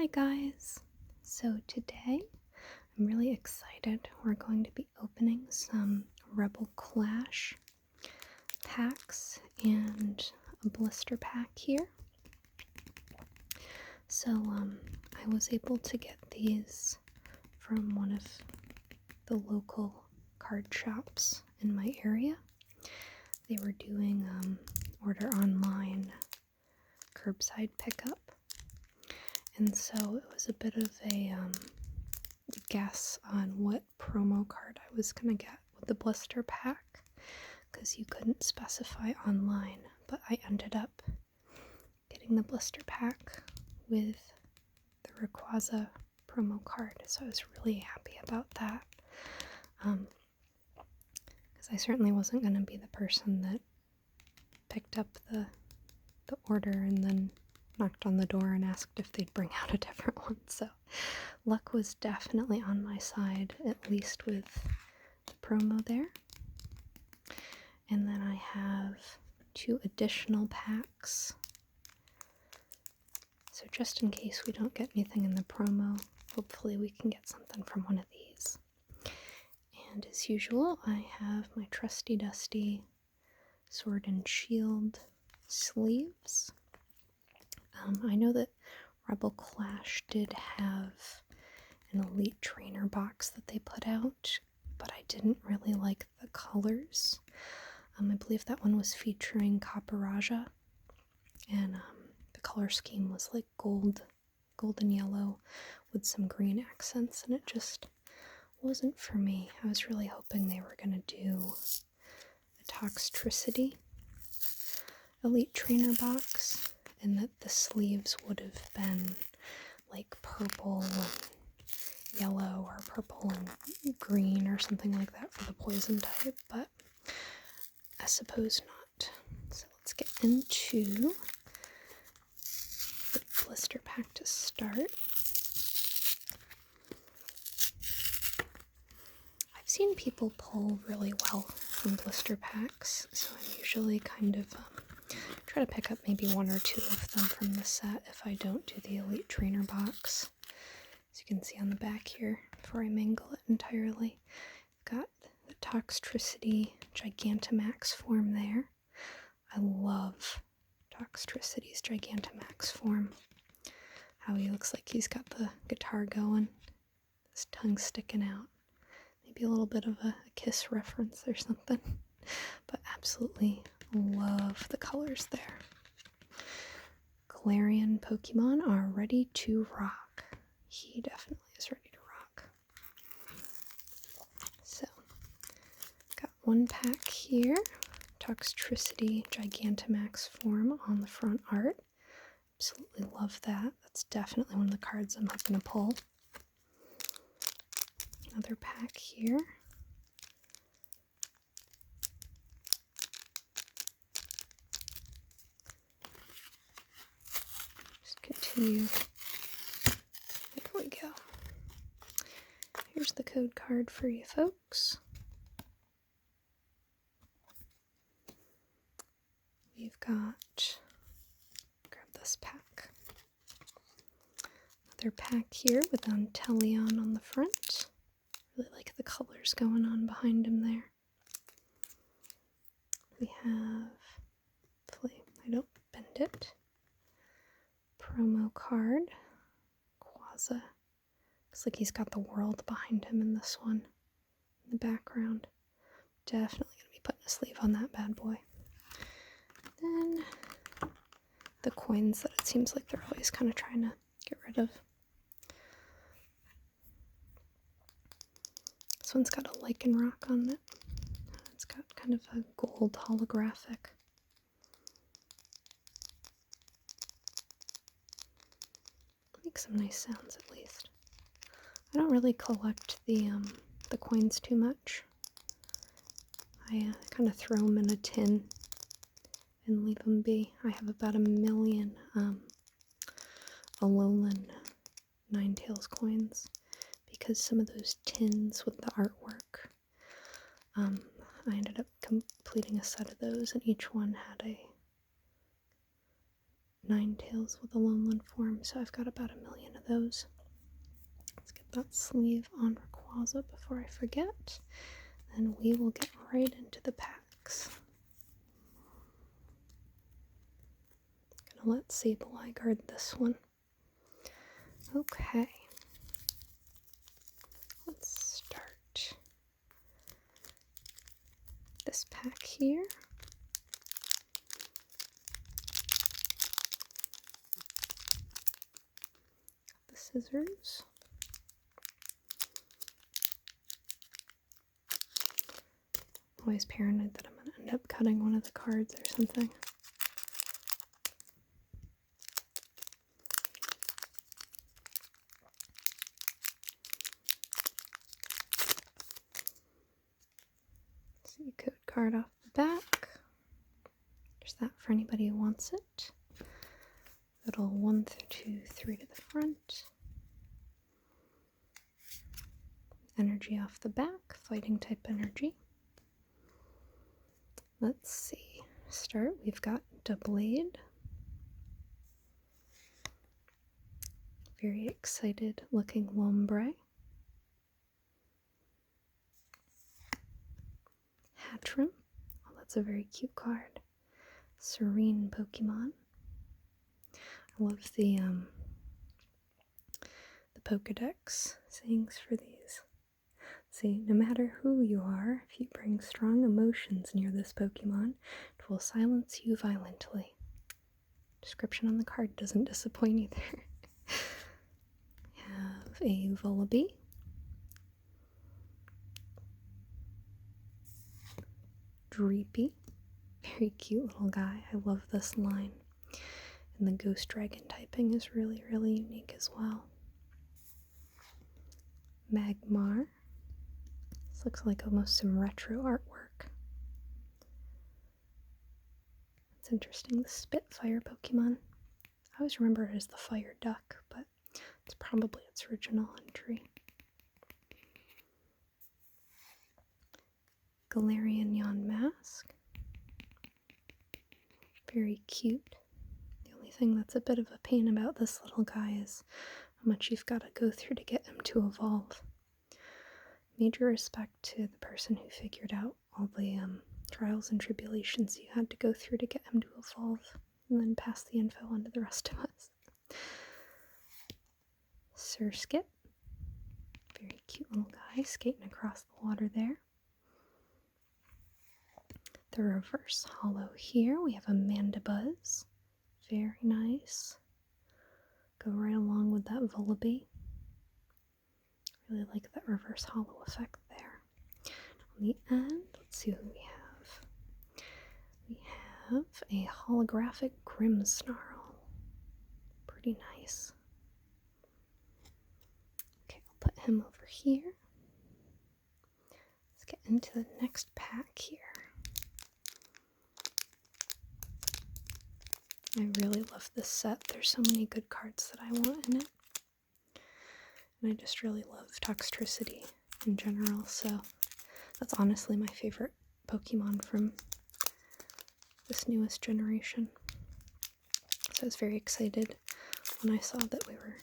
Hi guys! So today I'm really excited. We're going to be opening some Rebel Clash packs and a blister pack here. So I was able to get these from one of the local card shops in my area. They were doing order online curbside pickup. And so it was a bit of a guess on what promo card I was going to get with the blister pack, because you couldn't specify online, but I ended up getting the blister pack with the Rayquaza promo card, so I was really happy about that, because I certainly wasn't going to be the person that picked up the order and then knocked on the door and asked if they'd bring out a different one. So luck was definitely on my side, at least with the promo there. And then I have 2 additional packs, so just in case we don't get anything in the promo, hopefully we can get something from one of these. And as usual, I have my trusty dusty Sword and Shield sleeves. I know that Rebel Clash did have an Elite Trainer box that they put out, but I didn't really like the colors. I believe that one was featuring Caparaja, and the color scheme was like golden yellow with some green accents, and it just wasn't for me. I was really hoping they were going to do a Toxtricity Elite Trainer box, and that the sleeves would have been like purple and yellow or purple and green or something like that for the poison type, but I suppose not. So let's get into the blister pack to start. I've seen people pull really well from blister packs, so I'm usually kind of try to pick up maybe 1 or 2 of them from the set if I don't do the Elite Trainer box. As you can see on the back here, before I mangle it entirely, I've got the Toxtricity Gigantamax form there. I love Toxtricity's Gigantamax form. How he looks like he's got the guitar going, his tongue sticking out. Maybe a little bit of a Kiss reference or something, but absolutely love the colors there. Galarian Pokemon are ready to rock. He definitely is ready to rock. So, got 1 pack here. Toxtricity Gigantamax form on the front art. Absolutely love that. That's definitely one of the cards I'm hoping to pull. Another pack here. Continue. There we go. Here's the code card for you folks. We've got, grab this pack. Another pack here with Antelion on the front. Really like the colors going on behind him there. We have, hopefully I don't bend it, promo card, Quaza. Looks like he's got the world behind him in this one, in the background. Definitely going to be putting a sleeve on that bad boy. Then the coins that it seems like they're always kind of trying to get rid of. This one's got a Lycanroc on it. It's got kind of a gold holographic. Makes some nice sounds at least. I don't really collect the coins too much. I kind of throw them in a tin and leave them be. I have about 1 million Alolan Ninetales coins, because some of those tins with the artwork, I ended up completing a set of those, and each one had a Ninetales with Alolan form, so I've got about 1 million of of those. Let's get that sleeve on Rayquaza before I forget. And we will get right into the packs. Gonna let Sableye guard this one. Okay. Let's start this pack here. Got the scissors. Always paranoid that I'm going to end up cutting one of the cards or something. See, code card off the back. There's that for anybody who wants it. Little 1, 2, 3 to the front. Energy off the back, fighting type energy. Let's see. Start, we've got Doublade. Very excited looking Lombre. Hatchrim. Oh, that's a very cute card. Serene Pokemon. I love the Pokedex sayings for these. See, no matter who you are, if you bring strong emotions near this Pokemon, it will silence you violently. Description on the card doesn't disappoint either. We have a Vullaby. Dreepy. Very cute little guy. I love this line. And the Ghost Dragon typing is really, really unique as well. Magmar. This looks like almost some retro artwork. It's interesting. The Spitfire Pokemon. I always remember it as the Fire Duck, but it's probably its original entry. Galarian Yonmask. Very cute. The only thing that's a bit of a pain about this little guy is how much you've got to go through to get him to evolve. Major respect to the person who figured out all the trials and tribulations you had to go through to get him to evolve, and then pass the info on to the rest of us. Surskit. Very cute little guy skating across the water there. The reverse holo here, we have a Mandibuzz. Very nice. Go right along with that Vullaby. Really like that reverse holo effect there. On the end, let's see who we have. We have a holographic Grimmsnarl. Pretty nice. Okay, I'll put him over here. Let's get into the next pack here. I really love this set. There's so many good cards that I want in it. And I just really love Toxtricity in general, so that's honestly my favorite Pokemon from this newest generation. So I was very excited when I saw that we were,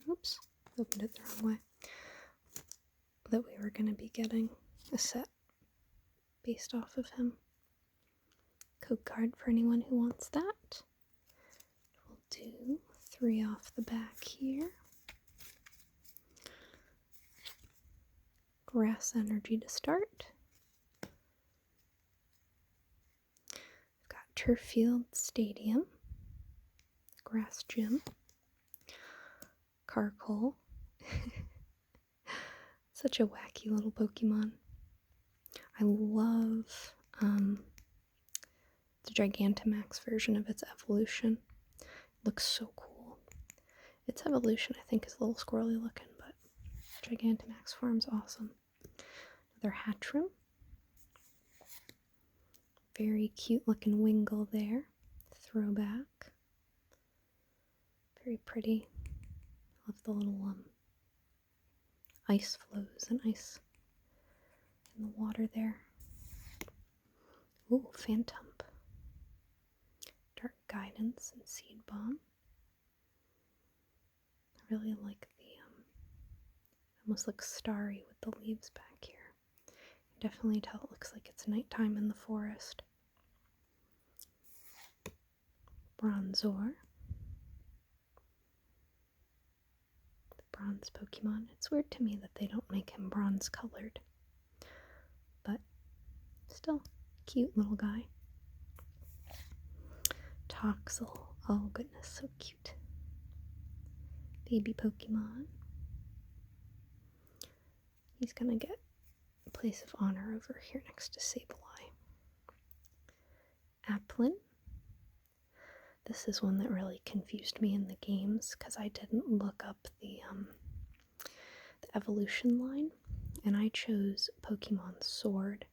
oops, opened it the wrong way, that we were going to be getting a set based off of him. Code card for anyone who wants that. We'll do 3 off the back here. Grass energy to start. We've got Turffield Stadium, Grass Gym, Carkol. Such a wacky little Pokemon. I love the Gigantamax version of its evolution. It looks so cool. Its evolution, I think, is a little squirrely looking, but Gigantamax form's awesome. Another Hatchrim. Very cute looking Wingull there. Throwback. Very pretty. Love the little ice flows and ice in the water there. Ooh, Phantom. Dark Guidance and Seed Bomb. really like the, almost looks starry with the leaves back here. You can definitely tell it looks like it's nighttime in the forest. Bronzor. The bronze Pokemon. It's weird to me that they don't make him bronze colored. But still, cute little guy. Toxel. Oh goodness, so cute. Baby Pokemon. He's gonna get a place of honor over here next to Sableye. Applin. This is one that really confused me in the games because I didn't look up the evolution line, and I chose Pokemon Sword.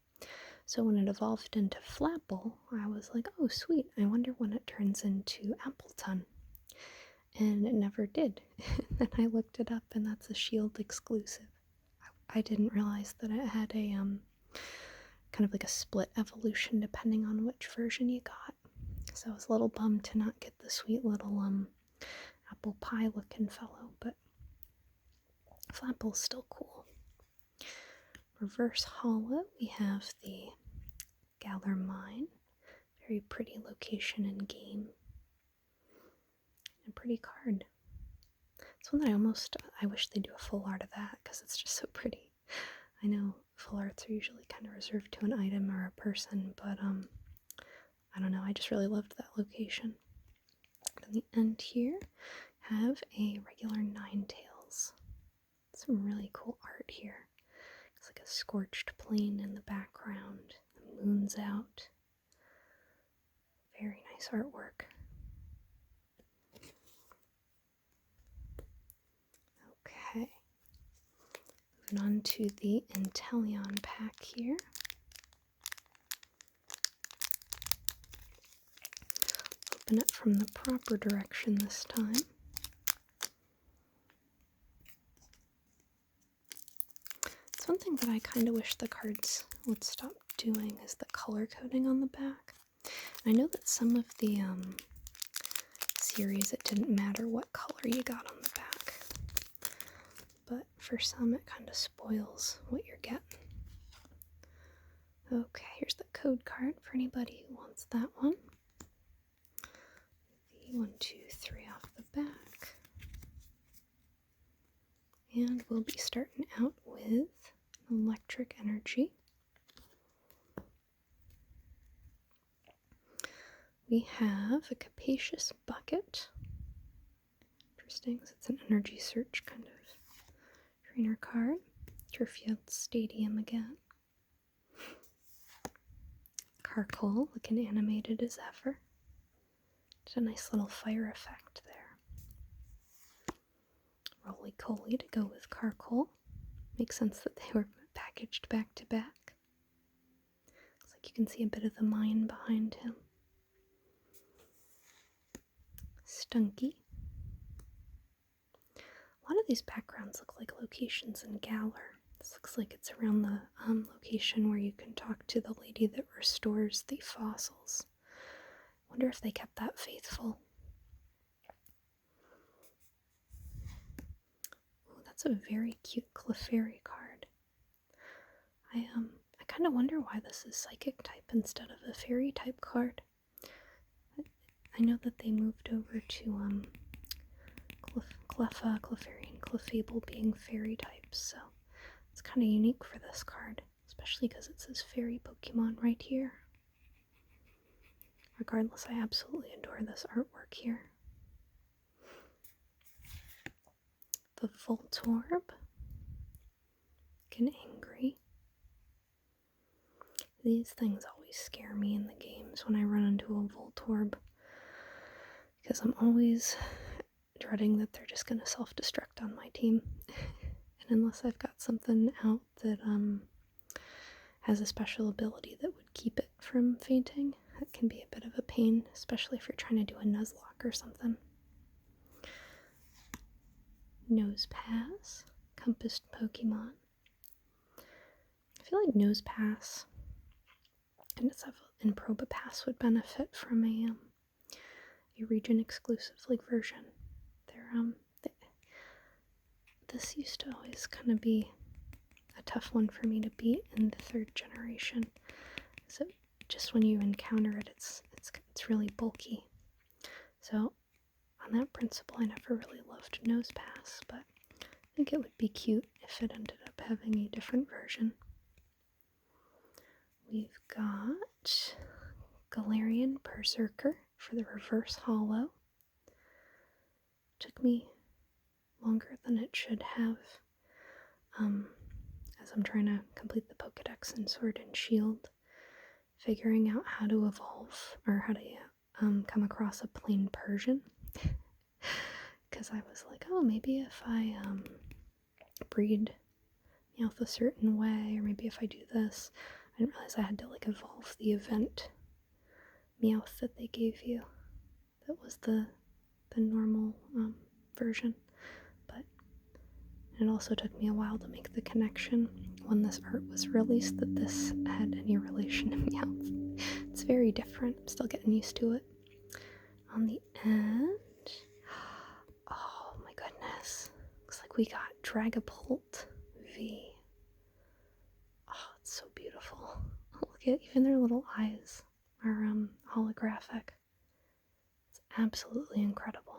So when it evolved into Flapple, I was like, oh sweet, I wonder when it turns into Appleton. And it never did. Then I looked it up, and that's a Shield exclusive. I didn't realize that it had a kind of like a split evolution depending on which version you got. So I was a little bummed to not get the sweet little apple pie looking fellow, but Flapple's still cool. Reverse Hollow, we have the Galar Mine. Very pretty location in game. And pretty card. It's one that I wish they'd do a full art of that because it's just so pretty. I know full arts are usually kind of reserved to an item or a person, but I don't know, I just really loved that location. At the end here, have a regular Ninetales. Some really cool art here. It's like a scorched plain in the background. The moon's out. Very nice artwork. Okay. Moving on to the Inteleon pack here. Open it from the proper direction this time. It's one thing that I kind of wish the cards would stop doing is the color coding on the back. I know that some of the series it didn't matter what color you got on the back, but for some it kind of spoils what you're getting. Okay, here's the code card for anybody who wants that one. The 1, 2, 3 off the back. And we'll be starting out with Electric Energy. We have a Capacious Bucket. Interesting, so it's an energy search kind of trainer card. Turffield Stadium again. Carkol, looking animated as ever. Just a nice little fire effect there. Roly-Coly to go with Carkol. Makes sense that they were packaged back to back. Looks like you can see a bit of the mine behind him. Stunky. A lot of these backgrounds look like locations in Galar. This looks like it's around the location where you can talk to the lady that restores the fossils. Wonder if they kept that faithful. Ooh, that's a very cute Clefairy card. I kind of wonder why this is Psychic type instead of a Fairy type card. I know that they moved over to Cleffa, Clefairy, and Clefable being Fairy types, so it's kind of unique for this card, especially because it says Fairy Pokemon right here. Regardless, I absolutely adore this artwork here. The Voltorb. Looking angry. These things always scare me in the games when I run into a Voltorb, because I'm always dreading that they're just going to self-destruct on my team. And unless I've got something out that has a special ability that would keep it from fainting, that can be a bit of a pain, especially if you're trying to do a Nuzlocke or something. Nosepass, Compassed Pokemon. I feel like Nosepass and Probopass would benefit from a region exclusive like version. this used to always kind of be a tough one for me to beat in the 3rd generation. So just when you encounter it, it's really bulky. So on that principle, I never really loved Nose Pass, but I think it would be cute if it ended up having a different version. We've got Galarian Berserker for the reverse holo. Took me longer than it should have, as I'm trying to complete the Pokedex in Sword and Shield, figuring out how to evolve, or how to come across a plain Persian. Because I was like, oh, maybe if I breed Meowth a certain way, or maybe if I do this. I didn't realize I had to like evolve the event Meowth that they gave you. That was the normal version. But it also took me a while to make the connection when this art was released that this had any relation to Meowth. It's very different. I'm still getting used to it. On the end, oh my goodness. Looks like we got Dragapult V. Oh, it's so beautiful. Look at even their little eyes are holographic. It's absolutely incredible.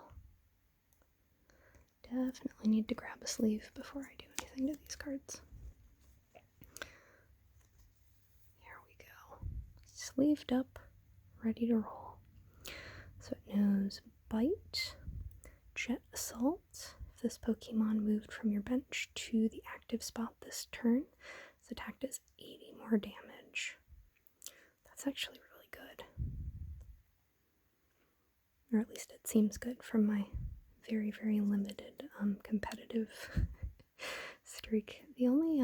Definitely need to grab a sleeve before I do anything to these cards. Here we go. Sleeved up, ready to roll. So it knows Bite, Jet Assault. If this Pokemon moved from your bench to the active spot this turn, its attack does 80 more damage. That's actually really good. Or at least it seems good from my very, very limited competitive streak. The only,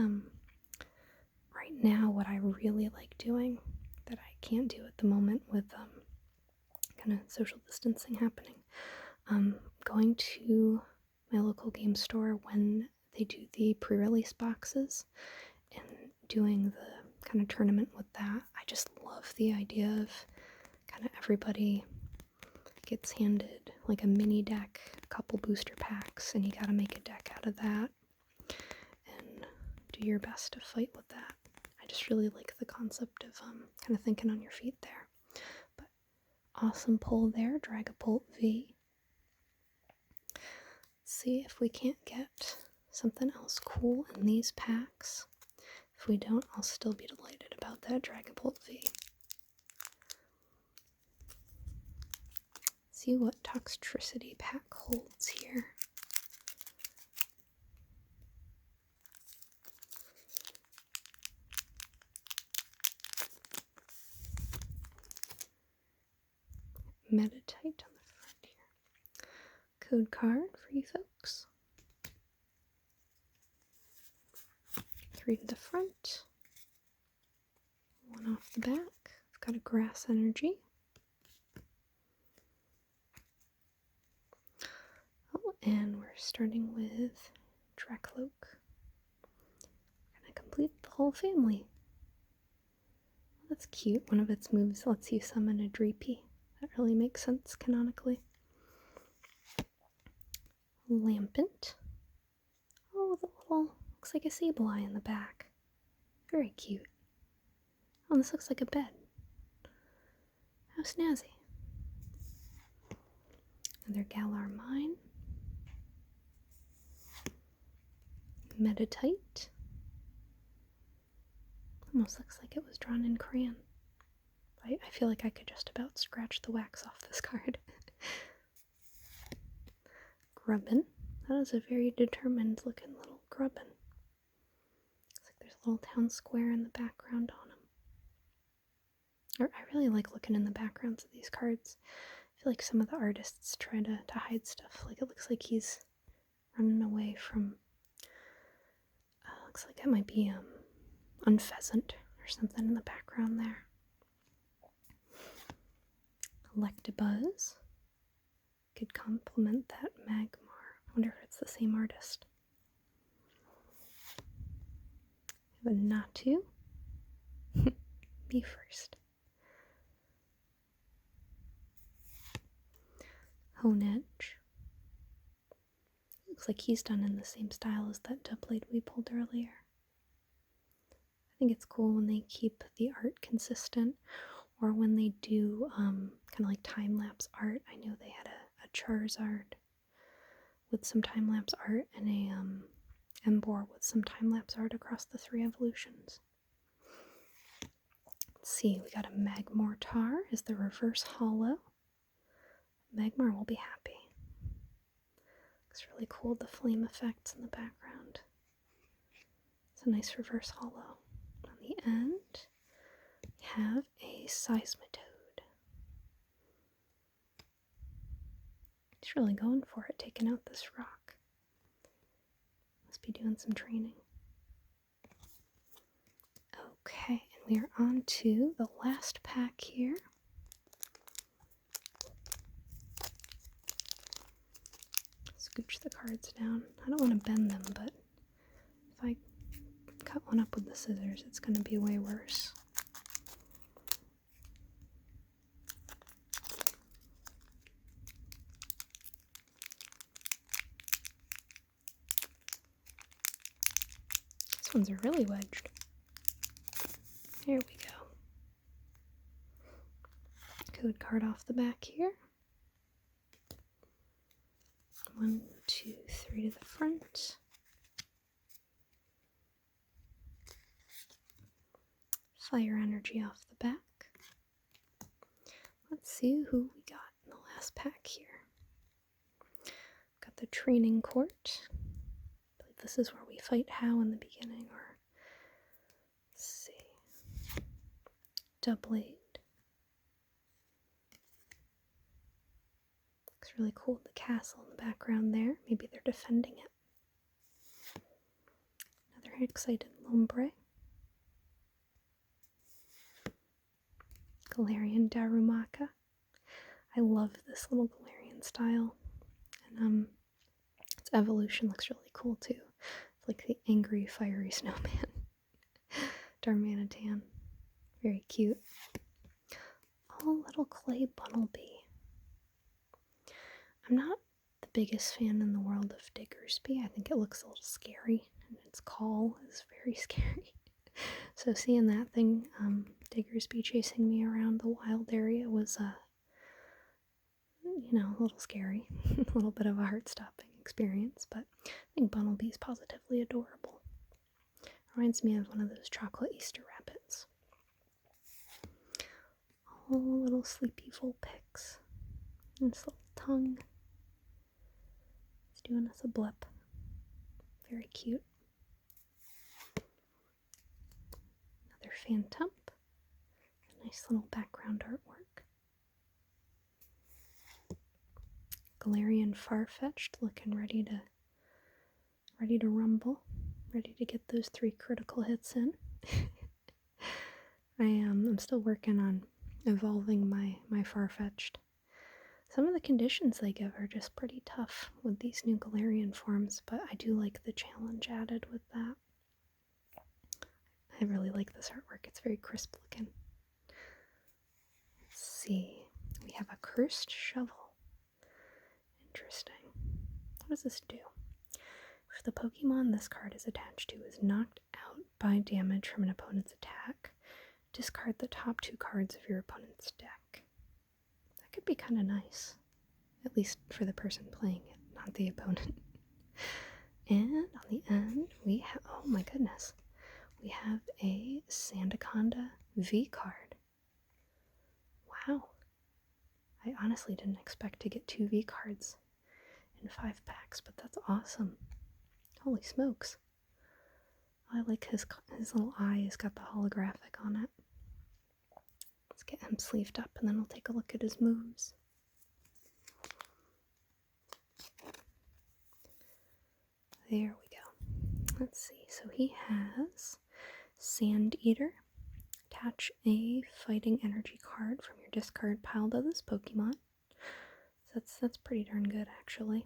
right now, what I really like doing that I can't do at the moment with kind of social distancing happening, going to my local game store when they do the pre-release boxes and doing the kind of tournament with that. I just love the idea of kind of everybody gets handed like a mini deck, a couple booster packs, and you gotta make a deck out of that and do your best to fight with that. I just really like the concept of kind of thinking on your feet there. But awesome pull there, Dragapult V. Let's see if we can't get something else cool in these packs. If we don't, I'll still be delighted about that Dragapult V. See what Toxtricity pack holds here. Meditite on the front here. Code card for you folks. 3 to the front. 1 off the back. I've got a Grass Energy. Oh, and we're starting with Dracloak. We're gonna complete the whole family. That's cute. One of its moves lets you summon a Dreepy. That really makes sense canonically. Lampent. Oh, the little, looks like a Sableye in the back. Very cute. Oh, this looks like a bed. How snazzy. Another Galar Mine. Meditite. Almost looks like it was drawn in crayon. I feel like I could just about scratch the wax off this card. Grubbin. That is a very determined looking little Grubbin. Looks like there's a little town square in the background on him. I really like looking in the backgrounds of these cards. I feel like some of the artists try to hide stuff. Like it looks like he's running away from, looks like it might be Unpheasant or something in the background there. Electabuzz could complement that Magmar. I wonder if it's the same artist. We have a Natu. Me first. Honedge. Looks like he's done in the same style as that Doublade we pulled earlier. I think it's cool when they keep the art consistent, or when they do kind of like time-lapse art. I know they had a Charizard with some time-lapse art and a Emboar with some time-lapse art across the 3 evolutions. Let's see, we got a Magmortar as the reverse holo. Magmar will be happy. Looks really cool, the flame effects in the background. It's a nice reverse holo. On the end, we have a Seismitoad. He's really going for it, taking out this rock. Must be doing some training. Okay, and we are on to the last pack here. Scooch the cards down. I don't want to bend them, but if I cut one up with the scissors, it's going to be way worse. These ones are really wedged. There we go. Code card off the back here. 1, 2, 3 to the front. Fire energy off the back. Let's see who we got in the last pack here. Got the training court. I believe this is where we fight How in the beginning, or let's see. Doublade. Looks really cool, the castle in the background there. Maybe they're defending it. Another excited Lombre. Galarian Darumaka. I love this little Galarian style. And its evolution looks really cool too. It's like the angry, fiery snowman. Darmanitan. Very cute. Oh, little clay Bunnelby. I'm not the biggest fan in the world of Diggersby. I think it looks a little scary, and its call is very scary. So seeing that thing, Diggersby chasing me around the wild area was, a little scary. A little bit of a heart-stopping experience, but I think Bunnelby is positively adorable. Reminds me of one of those chocolate Easter rabbits. Oh, little sleepy Vulpix. And its little tongue. It's doing us a blip. Very cute. Another Phantump. Nice little background artwork. Galarian Farfetch'd looking ready to rumble. Ready to get those 3 critical hits in. I'm still working on evolving my Farfetch'd. Some of the conditions they give are just pretty tough with these new Galarian forms, but I do like the challenge added with that. I really like this artwork. It's very crisp looking. Let's see. We have a Cursed Shovel. Interesting. What does this do? If the Pokemon this card is attached to is knocked out by damage from an opponent's attack, discard the top 2 cards of your opponent's deck. That could be kind of nice. At least for the person playing it, not the opponent. And on the end, we have, oh my goodness, we have a Sandaconda V card. Wow. I honestly didn't expect to get 2 V cards in 5 packs, but that's awesome. Holy smokes. I like his little eye has got the holographic on it. Let's get him sleeved up and then we'll take a look at his moves. There we go. Let's see. So he has Sand Eater. Attach a fighting energy card from your discard pile to this Pokemon. So that's pretty darn good, actually.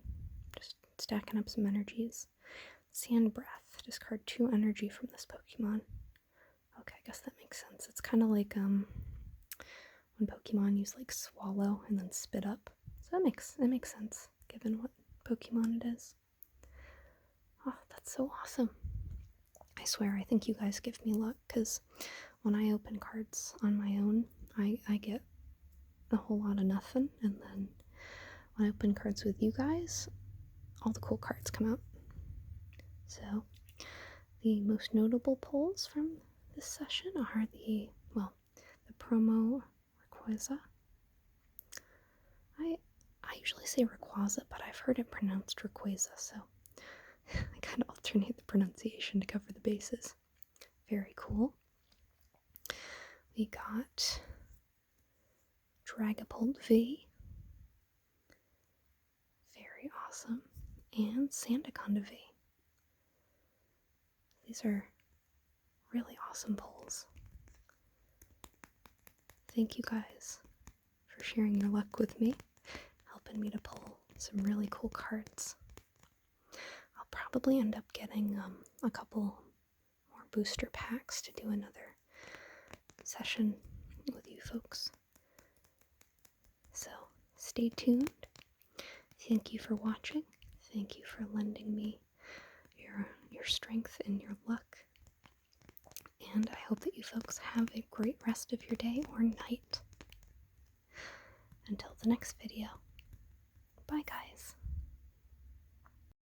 Just stacking up some energies. Sand Breath. Discard 2 energy from this Pokemon. Okay, I guess that makes sense. It's kind of like when Pokemon use like Swallow and then Spit Up. So that makes sense, given what Pokemon it is. That's so awesome. I swear, I think you guys give me luck, because when I open cards on my own, I get a whole lot of nothing, and then when I open cards with you guys, all the cool cards come out. So, the most notable pulls from this session are the promo Rayquaza. I usually say Rayquaza, but I've heard it pronounced Rayquaza, so I kind of alternate the pronunciation to cover the bases. Very cool. We got Dragapult V. Very awesome. And Sandaconda V. These are really awesome pulls. Thank you guys for sharing your luck with me, helping me to pull some really cool cards. I'll probably end up getting a couple more booster packs to do another session with you folks. So stay tuned. Thank you for watching. Thank you for lending me your strength and your luck. And I hope that you folks have a great rest of your day or night. Until the next video. Bye, guys.